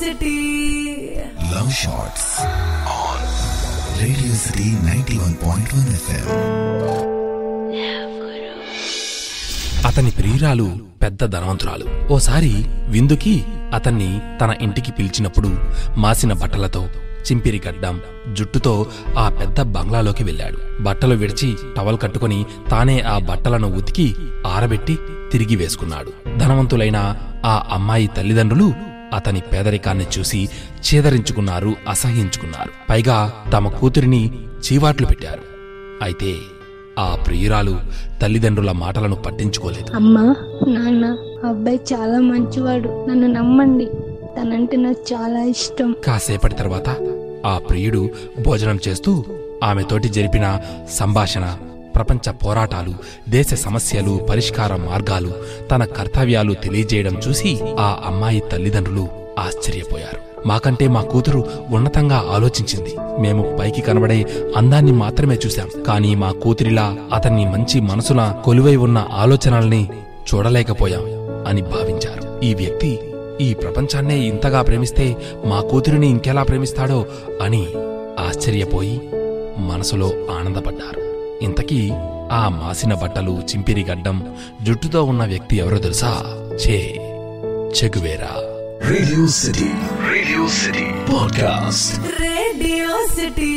City. Love Shots on Radio City 91.1 FM. అతని ప్రియురాలు పెద్ద ధనవంతురాలు. ఓసారి విందుకి అతన్ని తన ఇంటికి పిలిచినప్పుడు మాసిన బట్టలతో, చింపిరి గడ్డం, జుట్టుతో ఆ పెద్ద బంగ్లాలోకి వెళ్ళాడు. బట్టలు విడిచి టవల్ కట్టుకుని తానే ఆ బట్టలను ఉతికి ఆరబెట్టి తిరిగి వేసుకున్నాడు. ధనవంతులైన ఆ అమ్మాయి తల్లిదండ్రులు అతని పేదరికాన్ని చూసి చేదరించుకున్నారు, అసహ్యించుకున్నారు. పైగా తమ కూతురిని చీవాట్లు పెట్టారు. అయితే ఆ ప్రియురాలు తల్లిదండ్రుల మాటలను పట్టించుకోలేదు. అమ్మా, నాన్న, అబ్బాయి చాలా మంచివాడు, నన్ను నమ్మండి, తనంటే నాకు చాలా ఇష్టం. కాసేపటి తర్వాత ఆ ప్రియుడు భోజనం చేస్తూ ఆమెతోటి జరిపిన సంభాషణ, ప్రపంచ పోరాటాలు, దేశ సమస్యలు, పరిష్కార మార్గాలు, తన కర్తవ్యాలు తెలియజేయడం చూసి ఆ అమ్మాయి తల్లిదండ్రులు ఆశ్చర్యపోయారు. మాకంటే మా కూతురు ఉన్నతంగా ఆలోచించింది. మేము పైకి కనబడే అందాన్ని మాత్రమే చూశాం, కానీ మా కూతురిలా అతన్ని మంచి మనసున కొలువై ఉన్న ఆలోచనల్ని చూడలేకపోయాం అని భావించారు. ఈ వ్యక్తి ఈ ప్రపంచాన్నే ఇంతగా ప్రేమిస్తే మా కూతురిని ఇంకెలా ప్రేమిస్తాడో అని ఆశ్చర్యపోయి మనసులో ఆనందపడ్డారు. ఇంతకీ ఆ మాసిన బట్టలు, చింపిరి గడ్డం, జుట్టుతో ఉన్న వ్యక్తి ఎవరో తెలుసా? Che Guevara. Radio City Podcast. Radio City.